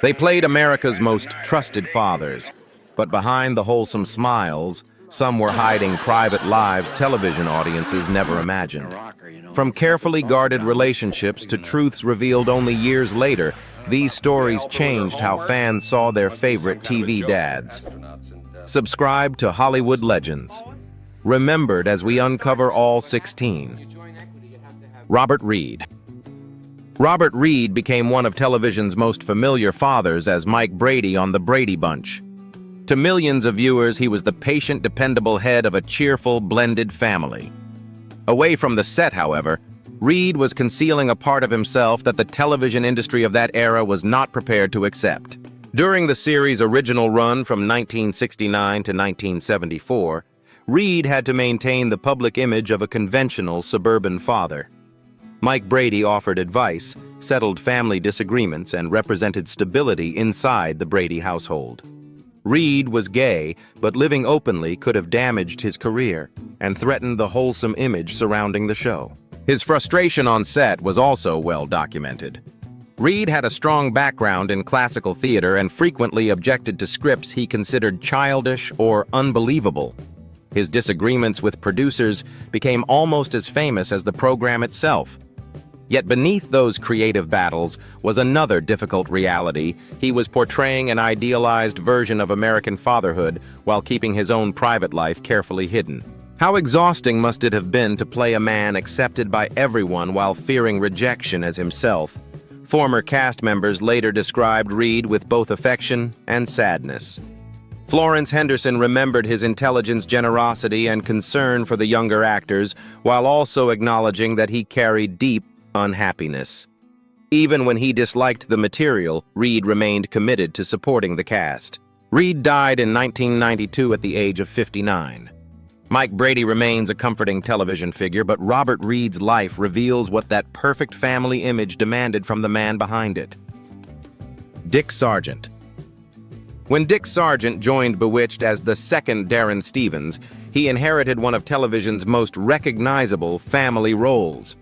They played America's most trusted fathers, but behind the wholesome smiles, some were hiding private lives television audiences never imagined. From carefully guarded relationships to truths revealed only years later, these stories changed how fans saw their favorite TV dads. Subscribe to Hollywood Legends, remembered as we uncover all 16. Robert Reed. Robert Reed became one of television's most familiar fathers as Mike Brady on The Brady Bunch. To millions of viewers, he was the patient, dependable head of a cheerful, blended family. Away from the set, however, Reed was concealing a part of himself that the television industry of that era was not prepared to accept. During the series' original run from 1969 to 1974, Reed had to maintain the public image of a conventional suburban father. Mike Brady offered advice, settled family disagreements, and represented stability inside the Brady household. Reed was gay, but living openly could have damaged his career and threatened the wholesome image surrounding the show. His frustration on set was also well documented. Reed had a strong background in classical theater and frequently objected to scripts he considered childish or unbelievable. His disagreements with producers became almost as famous as the program itself. Yet beneath those creative battles was another difficult reality. He was portraying an idealized version of American fatherhood while keeping his own private life carefully hidden. How exhausting must it have been to play a man accepted by everyone while fearing rejection as himself? Former cast members later described Reed with both affection and sadness. Florence Henderson remembered his intelligence, generosity, and concern for the younger actors, while also acknowledging that he carried deep unhappiness. Even when he disliked the material, Reed remained committed to supporting the cast. Reed died in 1992 at the age of 59. Mike Brady remains a comforting television figure, but Robert Reed's life reveals what that perfect family image demanded from the man behind it. Dick Sargent. When Dick Sargent joined Bewitched as the second Darren Stevens, he inherited one of television's most recognizable family roles.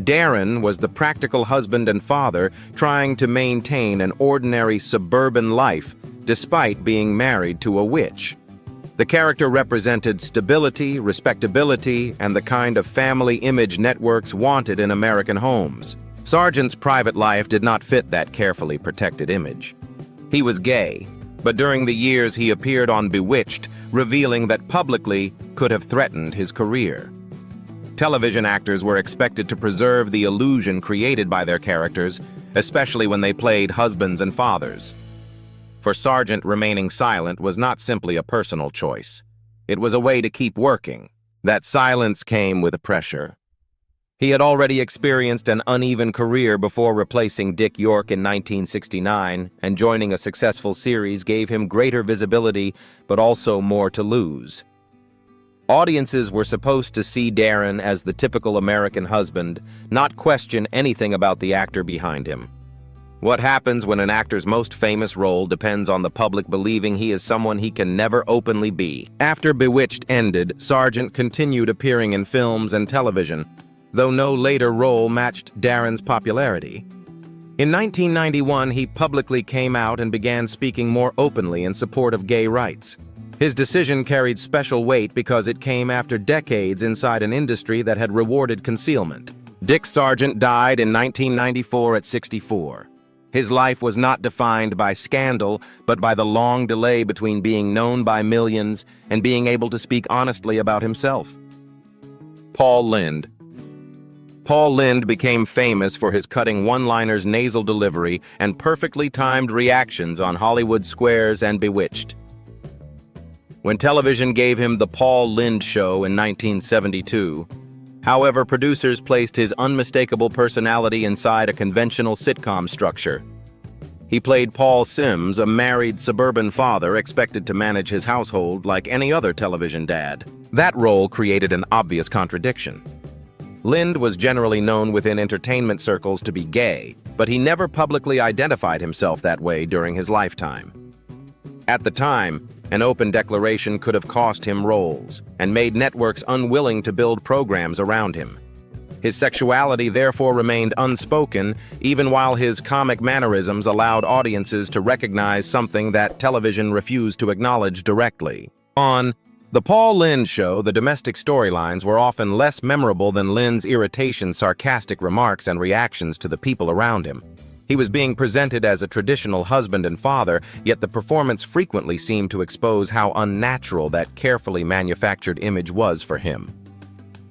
Darren was the practical husband and father trying to maintain an ordinary suburban life despite being married to a witch. The character represented stability, respectability, and the kind of family image networks wanted in American homes. Sargent's private life did not fit that carefully protected image. He was gay, but during the years he appeared on Bewitched, revealing that publicly could have threatened his career. Television actors were expected to preserve the illusion created by their characters, especially when they played husbands and fathers. For Sargent, remaining silent was not simply a personal choice. It was a way to keep working. That silence came with pressure. He had already experienced an uneven career before replacing Dick York in 1969, and joining a successful series gave him greater visibility, but also more to lose. Audiences were supposed to see Darren as the typical American husband, not question anything about the actor behind him. What happens when an actor's most famous role depends on the public believing he is someone he can never openly be? After Bewitched ended, Sargent continued appearing in films and television, though no later role matched Darren's popularity. In 1991, he publicly came out and began speaking more openly in support of gay rights. His decision carried special weight because it came after decades inside an industry that had rewarded concealment. Dick Sargent died in 1994 at 64. His life was not defined by scandal, but by the long delay between being known by millions and being able to speak honestly about himself. Paul Lynde. Paul Lynde became famous for his cutting one-liners, nasal delivery, and perfectly timed reactions on Hollywood Squares and Bewitched. When television gave him The Paul Lynde Show in 1972, however, producers placed his unmistakable personality inside a conventional sitcom structure. He played Paul Sims, a married suburban father expected to manage his household like any other television dad. That role created an obvious contradiction. Lynde was generally known within entertainment circles to be gay, but he never publicly identified himself that way during his lifetime. At the time, an open declaration could have cost him roles and made networks unwilling to build programs around him. His sexuality therefore remained unspoken, even while his comic mannerisms allowed audiences to recognize something that television refused to acknowledge directly. On The Paul Lynde Show, the domestic storylines were often less memorable than Lynde's irritation, sarcastic remarks, and reactions to the people around him. He was being presented as a traditional husband and father, yet the performance frequently seemed to expose how unnatural that carefully manufactured image was for him.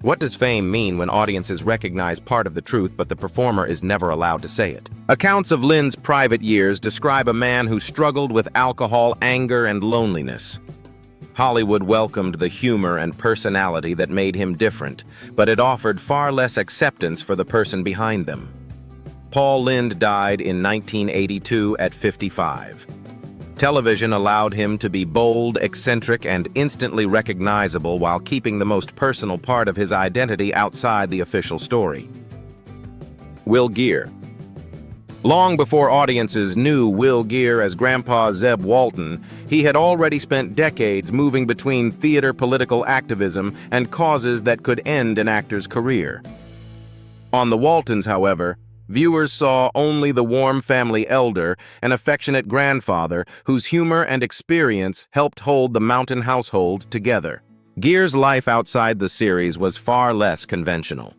What does fame mean when audiences recognize part of the truth but the performer is never allowed to say it? Accounts of Lynde's private years describe a man who struggled with alcohol, anger, and loneliness. Hollywood welcomed the humor and personality that made him different, but it offered far less acceptance for the person behind them. Paul Lynde died in 1982 at 55. Television allowed him to be bold, eccentric, and instantly recognizable while keeping the most personal part of his identity outside the official story. Will Geer. Long before audiences knew Will Geer as Grandpa Zeb Walton, he had already spent decades moving between theater, political activism, and causes that could end an actor's career. On The Waltons, however, viewers saw only the warm family elder, an affectionate grandfather whose humor and experience helped hold the Mountain household together. Geer's life outside the series was far less conventional.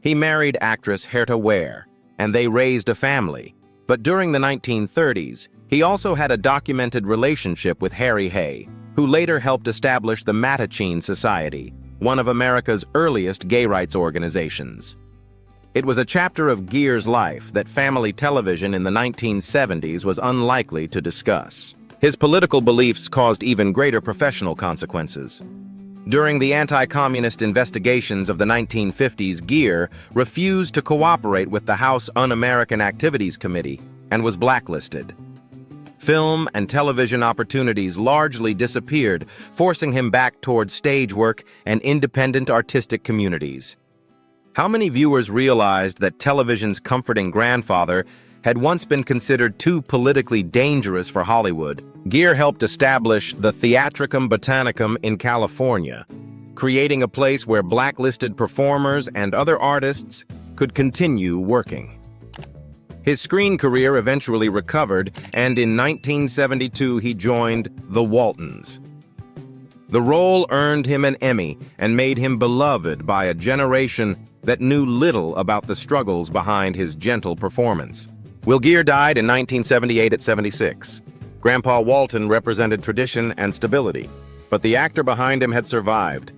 He married actress Herta Ware, and they raised a family. But during the 1930s, he also had a documented relationship with Harry Hay, who later helped establish the Mattachine Society, one of America's earliest gay rights organizations. It was a chapter of Geer's life that family television in the 1970s was unlikely to discuss. His political beliefs caused even greater professional consequences. During the anti-communist investigations of the 1950s, Geer refused to cooperate with the House Un-American Activities Committee and was blacklisted. Film and television opportunities largely disappeared, forcing him back towards stage work and independent artistic communities. How many viewers realized that television's comforting grandfather had once been considered too politically dangerous for Hollywood? Geer helped establish the Theatricum Botanicum in California, creating a place where blacklisted performers and other artists could continue working. His screen career eventually recovered, and in 1972 he joined The Waltons. The role earned him an Emmy and made him beloved by a generation that knew little about the struggles behind his gentle performance. Will Geer died in 1978 at 76. Grandpa Walton represented tradition and stability, but the actor behind him had survived.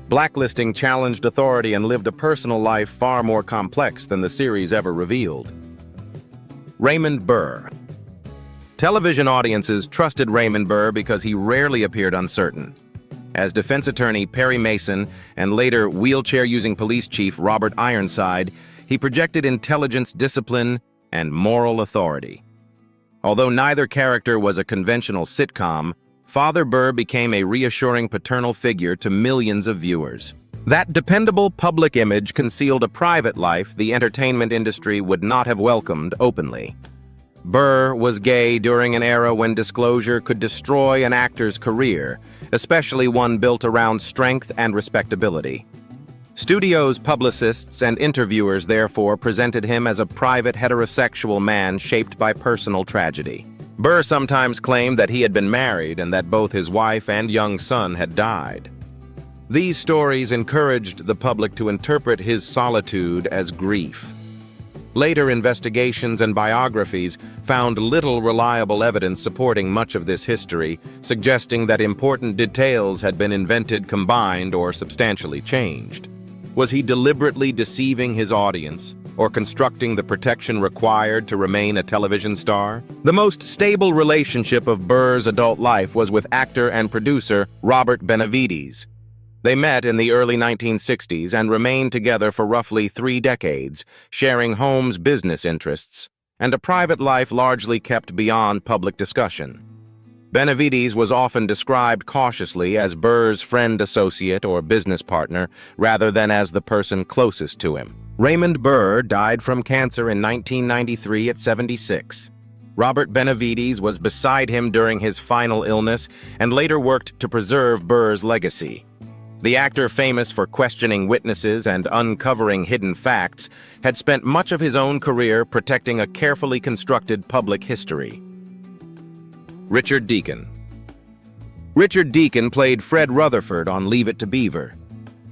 Blacklisting challenged authority and lived a personal life far more complex than the series ever revealed. Raymond Burr. Television audiences trusted Raymond Burr because he rarely appeared uncertain. As defense attorney Perry Mason and later wheelchair-using police chief Robert Ironside, he projected intelligence, discipline, and moral authority. Although neither character was a conventional sitcom, Father Burr became a reassuring paternal figure to millions of viewers. That dependable public image concealed a private life the entertainment industry would not have welcomed openly. Burr was gay during an era when disclosure could destroy an actor's career, especially one built around strength and respectability. Studios, publicists, and interviewers therefore presented him as a private heterosexual man shaped by personal tragedy. Burr sometimes claimed that he had been married and that both his wife and young son had died. These stories encouraged the public to interpret his solitude as grief. Later investigations and biographies found little reliable evidence supporting much of this history, suggesting that important details had been invented, combined, or substantially changed. Was he deliberately deceiving his audience, or constructing the protection required to remain a television star? The most stable relationship of Burr's adult life was with actor and producer Robert Benavides. They met in the early 1960s and remained together for roughly 3 decades, sharing Holmes' business interests, and a private life largely kept beyond public discussion. Benavides was often described cautiously as Burr's friend, associate, or business partner, rather than as the person closest to him. Raymond Burr died from cancer in 1993 at 76. Robert Benavides was beside him during his final illness and later worked to preserve Burr's legacy. The actor, famous for questioning witnesses and uncovering hidden facts, had spent much of his own career protecting a carefully constructed public history. Richard Deacon. Richard Deacon played Fred Rutherford on Leave It to Beaver.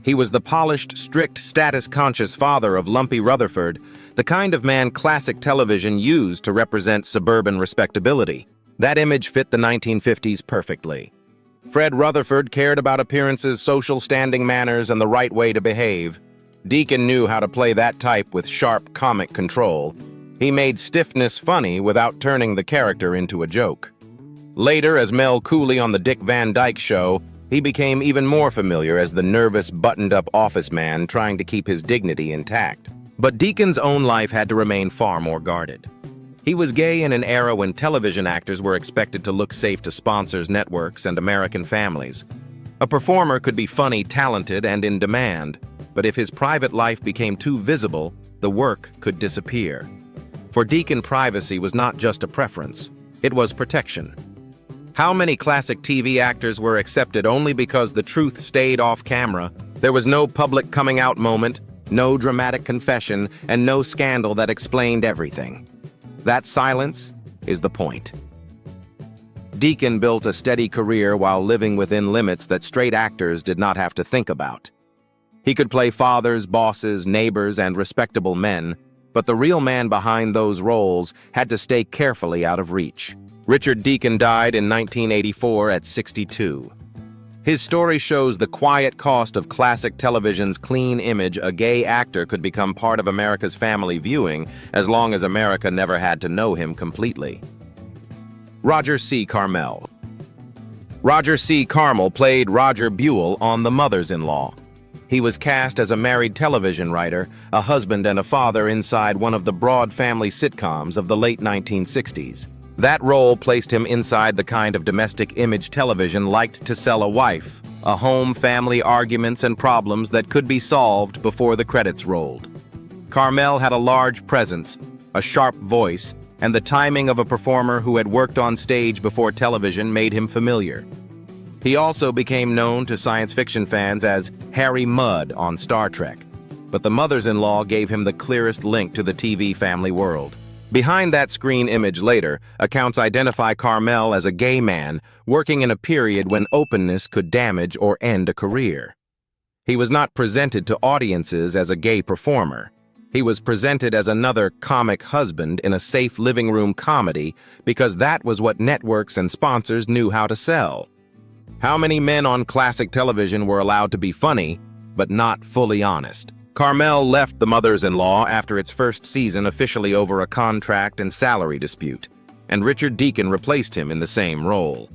He was the polished, strict, status-conscious father of Lumpy Rutherford, the kind of man classic television used to represent suburban respectability. That image fit the 1950s perfectly. Fred Rutherford cared about appearances, social standing, manners, and the right way to behave. Deacon knew how to play that type with sharp comic control. He made stiffness funny without turning the character into a joke. Later, as Mel Cooley on The Dick Van Dyke Show, he became even more familiar as the nervous, buttoned-up office man trying to keep his dignity intact. But Deacon's own life had to remain far more guarded. He was gay in an era when television actors were expected to look safe to sponsors, networks, and American families. A performer could be funny, talented, and in demand, but if his private life became too visible, the work could disappear. For Deacon, privacy was not just a preference, it was protection. How many classic TV actors were accepted only because the truth stayed off camera? There was no public coming out moment, no dramatic confession, and no scandal that explained everything. That silence is the point. Deacon built a steady career while living within limits that straight actors did not have to think about. He could play fathers, bosses, neighbors, and respectable men, but the real man behind those roles had to stay carefully out of reach. Richard Deacon died in 1984 at 62. His story shows the quiet cost of classic television's clean image. A gay actor could become part of America's family viewing as long as America never had to know him completely. Roger C. Carmel. Roger C. Carmel played Roger Buell on The Mothers-in-Law. He was cast as a married television writer, a husband and a father inside one of the broad family sitcoms of the late 1960s. That role placed him inside the kind of domestic image television liked to sell a wife, a home, family arguments and problems that could be solved before the credits rolled. Carmel had a large presence, a sharp voice, and the timing of a performer who had worked on stage before television made him familiar. He also became known to science fiction fans as Harry Mudd on Star Trek, but The Mothers-in-Law gave him the clearest link to the TV family world. Behind that screen image later, accounts identify Carmel as a gay man working in a period when openness could damage or end a career. He was not presented to audiences as a gay performer. He was presented as another comic husband in a safe living room comedy because that was what networks and sponsors knew how to sell. How many men on classic television were allowed to be funny, but not fully honest? Carmel left The Mothers-in-Law after its first season officially over a contract and salary dispute, and Richard Deacon replaced him in the same role.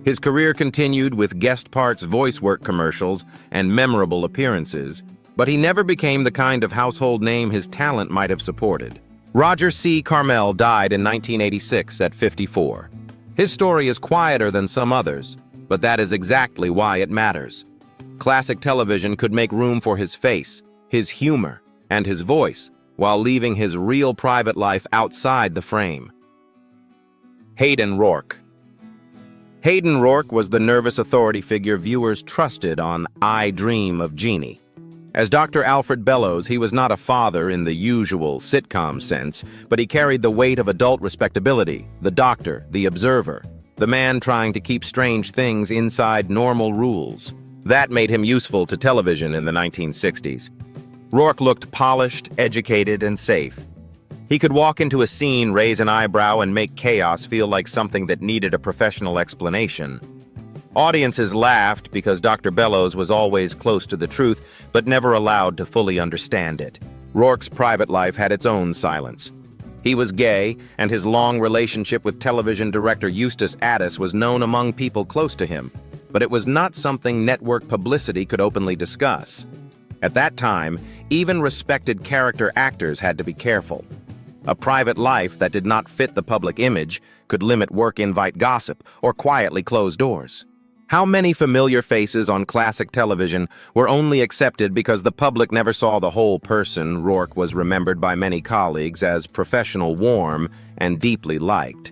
His career continued with guest parts, voice work commercials, and memorable appearances, but he never became the kind of household name his talent might have supported. Roger C. Carmel died in 1986 at 54. His story is quieter than some others, but that is exactly why it matters. Classic television could make room for his face, his humor, and his voice, while leaving his real private life outside the frame. Hayden Rorke. Hayden Rorke was the nervous authority figure viewers trusted on I Dream of Jeannie. As Dr. Alfred Bellows, he was not a father in the usual sitcom sense, but he carried the weight of adult respectability, the doctor, the observer, the man trying to keep strange things inside normal rules. That made him useful to television in the 1960s. Rorke looked polished, educated, and safe. He could walk into a scene, raise an eyebrow, and make chaos feel like something that needed a professional explanation. Audiences laughed because Dr. Bellows was always close to the truth, but never allowed to fully understand it. Rorke's private life had its own silence. He was gay, and his long relationship with television director Eustace Addis was known among people close to him, but it was not something network publicity could openly discuss. At that time, even respected character actors had to be careful. A private life that did not fit the public image could limit work, invite gossip, or quietly close doors. How many familiar faces on classic television were only accepted because the public never saw the whole person? Rorke was remembered by many colleagues as professional, warm, and deeply liked.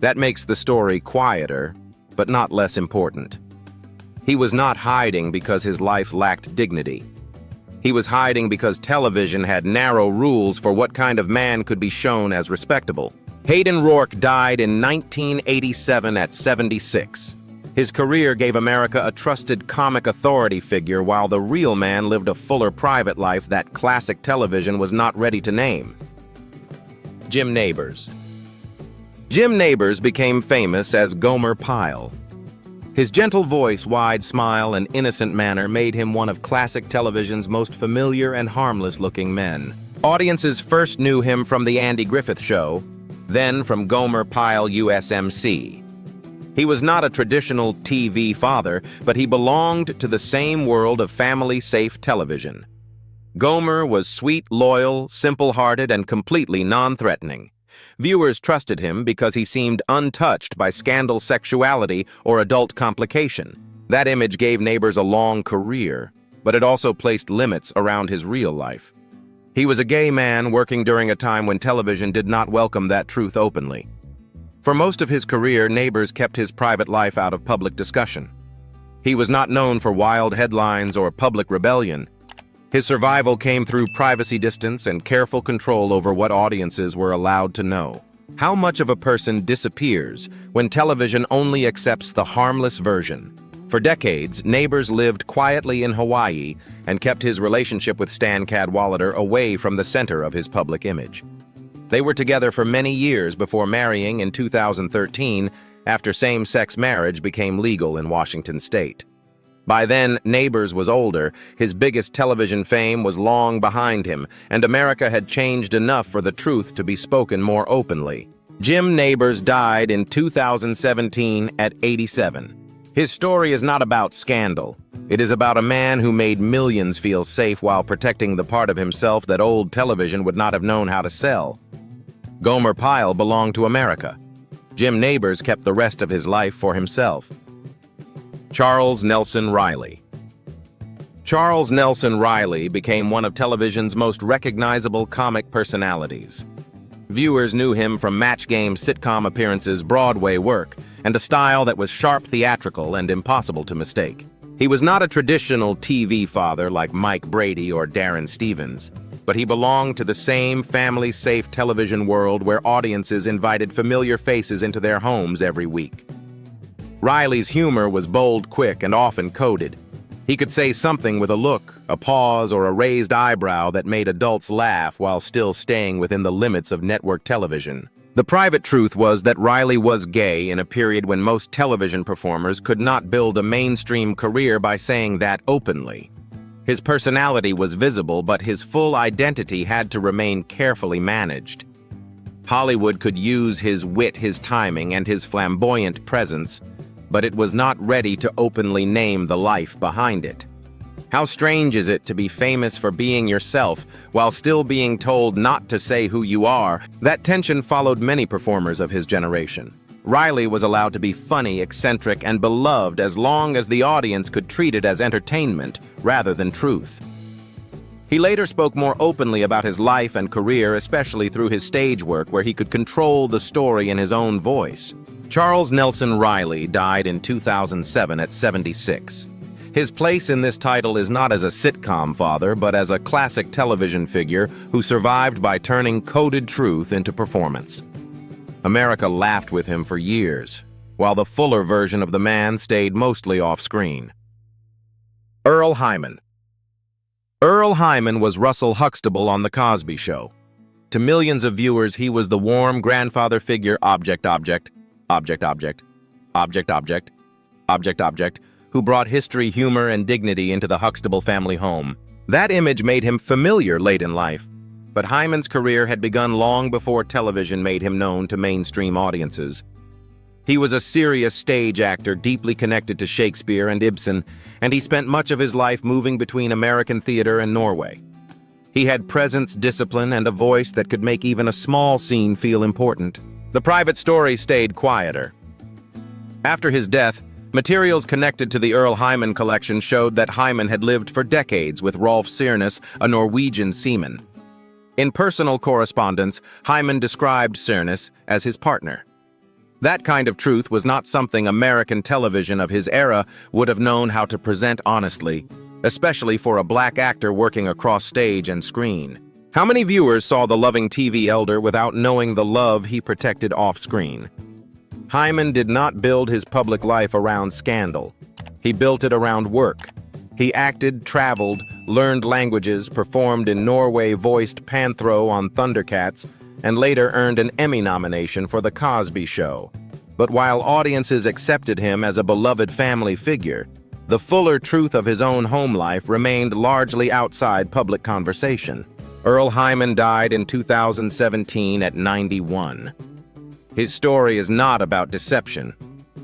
That makes the story quieter, but not less important. He was not hiding because his life lacked dignity. He was hiding because television had narrow rules for what kind of man could be shown as respectable. Hayden Rorke died in 1987 at 76. His career gave America a trusted comic authority figure, while the real man lived a fuller private life that classic television was not ready to name. Jim Nabors. Jim Nabors became famous as Gomer Pyle. His gentle voice, wide smile, and innocent manner made him one of classic television's most familiar and harmless-looking men. Audiences first knew him from The Andy Griffith Show, then from Gomer Pyle USMC. He was not a traditional TV father, but he belonged to the same world of family-safe television. Gomer was sweet, loyal, simple-hearted, and completely non-threatening. Viewers trusted him because he seemed untouched by scandal, sexuality, or adult complication. That image gave Nabors a long career, but it also placed limits around his real life. He was a gay man working during a time when television did not welcome that truth openly. For most of his career, Nabors kept his private life out of public discussion. He was not known for wild headlines or public rebellion. His survival came through privacy distance and careful control over what audiences were allowed to know. How much of a person disappears when television only accepts the harmless version? For decades, Nabors lived quietly in Hawaii and kept his relationship with Stan Cadwallader away from the center of his public image. They were together for many years before marrying in 2013, after same-sex marriage became legal in Washington state. By then, Nabors was older, his biggest television fame was long behind him, and America had changed enough for the truth to be spoken more openly. Jim Nabors died in 2017 at 87. His story is not about scandal. It is about a man who made millions feel safe while protecting the part of himself that old television would not have known how to sell. Gomer Pyle belonged to America. Jim Nabors kept the rest of his life for himself. Charles Nelson Reilly. Charles Nelson Reilly became one of television's most recognizable comic personalities. Viewers knew him from Match Game sitcom appearances, Broadway work, and a style that was sharp, theatrical, and impossible to mistake. He was not a traditional TV father like Mike Brady or Darren Stevens, but he belonged to the same family-safe television world where audiences invited familiar faces into their homes every week. Reilly's humor was bold, quick, and often coded. He could say something with a look, a pause, or a raised eyebrow that made adults laugh while still staying within the limits of network television. The private truth was that Reilly was gay in a period when most television performers could not build a mainstream career by saying that openly. His personality was visible, but his full identity had to remain carefully managed. Hollywood could use his wit, his timing, and his flamboyant presence, but it was not ready to openly name the life behind it. How strange is it to be famous for being yourself while still being told not to say who you are? That tension followed many performers of his generation. Reilly was allowed to be funny, eccentric, and beloved as long as the audience could treat it as entertainment rather than truth. He later spoke more openly about his life and career, especially through his stage work where he could control the story in his own voice. Charles Nelson Reilly died in 2007 at 76. His place in this title is not as a sitcom father, but as a classic television figure who survived by turning coded truth into performance. America laughed with him for years, while the fuller version of the man stayed mostly off-screen. Earle Hyman. Earle Hyman was Russell Huxtable on The Cosby Show. To millions of viewers, he was the warm grandfather figure object, who brought history, humor, and dignity into the Huxtable family home. That image made him familiar late in life, but Hyman's career had begun long before television made him known to mainstream audiences. He was a serious stage actor deeply connected to Shakespeare and Ibsen, and he spent much of his life moving between American theater and Norway. He had presence, discipline, and a voice that could make even a small scene feel important. The private story stayed quieter. After his death, materials connected to the Earle Hyman collection showed that Hyman had lived for decades with Rolf Sirnes, a Norwegian seaman. In personal correspondence, Hyman described Sirnes as his partner. That kind of truth was not something American television of his era would have known how to present honestly, especially for a black actor working across stage and screen. How many viewers saw the loving TV elder without knowing the love he protected off-screen? Hyman did not build his public life around scandal. He built it around work. He acted, traveled, learned languages, performed in Norway, voiced Panthro on Thundercats, and later earned an Emmy nomination for The Cosby Show. But while audiences accepted him as a beloved family figure, the fuller truth of his own home life remained largely outside public conversation. Earle Hyman died in 2017 at 91. His story is not about deception.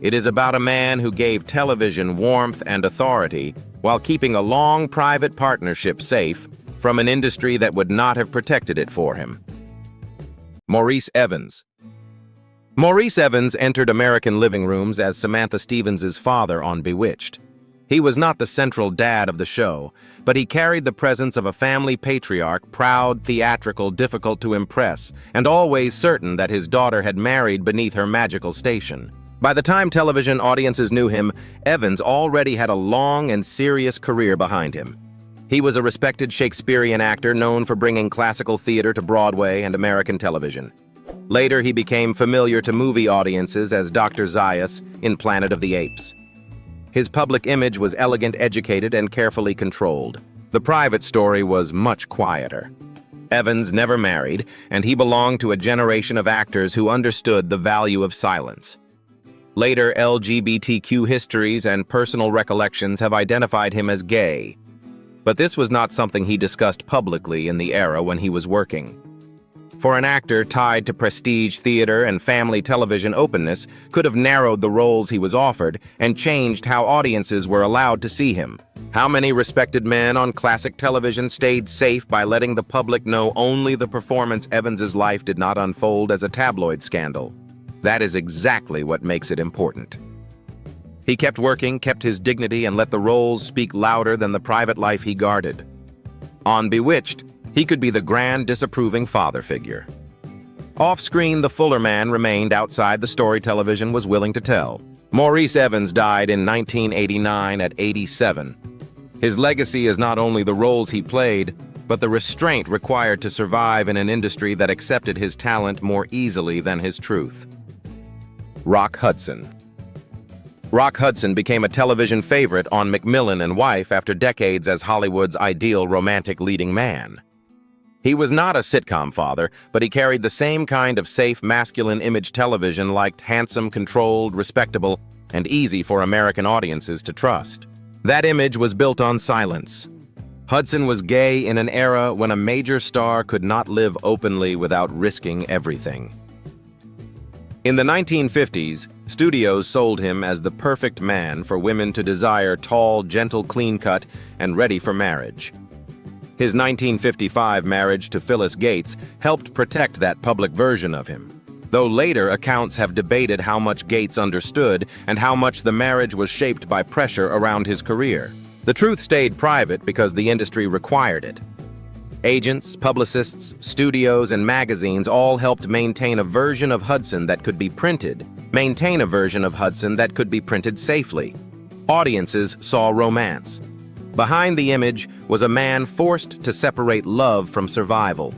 It is about a man who gave television warmth and authority while keeping a long private partnership safe from an industry that would not have protected it for him. Maurice Evans. Maurice Evans entered American living rooms as Samantha Stevens' father on Bewitched. He was not the central dad of the show, but he carried the presence of a family patriarch, proud, theatrical, difficult to impress, and always certain that his daughter had married beneath her magical station. By the time television audiences knew him, Evans already had a long and serious career behind him. He was a respected Shakespearean actor known for bringing classical theater to Broadway and American television. Later, he became familiar to movie audiences as Dr. Zaius in Planet of the Apes. His public image was elegant, educated, and carefully controlled. The private story was much quieter. Evans never married, and he belonged to a generation of actors who understood the value of silence. Later, LGBTQ histories and personal recollections have identified him as gay. But this was not something he discussed publicly in the era when he was working. For an actor tied to prestige theater and family television, openness could have narrowed the roles he was offered and changed how audiences were allowed to see him. How many respected men on classic television stayed safe by letting the public know only the performance Evans's life did not unfold as a tabloid scandal? That is exactly what makes it important. He kept working, kept his dignity, and let the roles speak louder than the private life he guarded. On Bewitched, he could be the grand, disapproving father figure. Off-screen, the fuller man remained outside the story television was willing to tell. Maurice Evans died in 1989 at 87. His legacy is not only the roles he played, but the restraint required to survive in an industry that accepted his talent more easily than his truth. Rock Hudson. Rock Hudson became a television favorite on McMillan and Wife after decades as Hollywood's ideal romantic leading man. He was not a sitcom father, but he carried the same kind of safe, masculine image television liked: handsome, controlled, respectable, and easy for American audiences to trust. That image was built on silence. Hudson was gay in an era when a major star could not live openly without risking everything. In the 1950s, studios sold him as the perfect man for women to desire: tall, gentle, clean-cut, and ready for marriage. His 1955 marriage to Phyllis Gates helped protect that public version of him, though later accounts have debated how much Gates understood and how much the marriage was shaped by pressure around his career. The truth stayed private because the industry required it. Agents, publicists, studios, and magazines all helped maintain a version of Hudson that could be printed, safely. Audiences saw romance. Behind the image was a man forced to separate love from survival.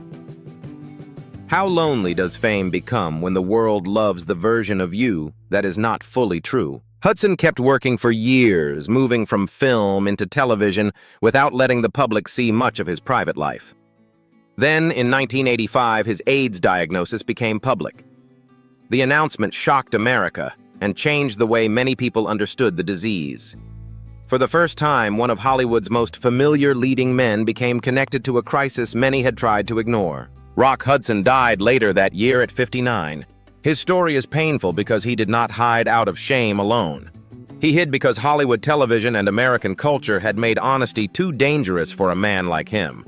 How lonely does fame become when the world loves the version of you that is not fully true? Hudson kept working for years, moving from film into television without letting the public see much of his private life. Then, in 1985, his AIDS diagnosis became public. The announcement shocked America and changed the way many people understood the disease. For the first time, one of Hollywood's most familiar leading men became connected to a crisis many had tried to ignore. Rock Hudson died later that year at 59. His story is painful because he did not hide out of shame alone. He hid because Hollywood television and American culture had made honesty too dangerous for a man like him.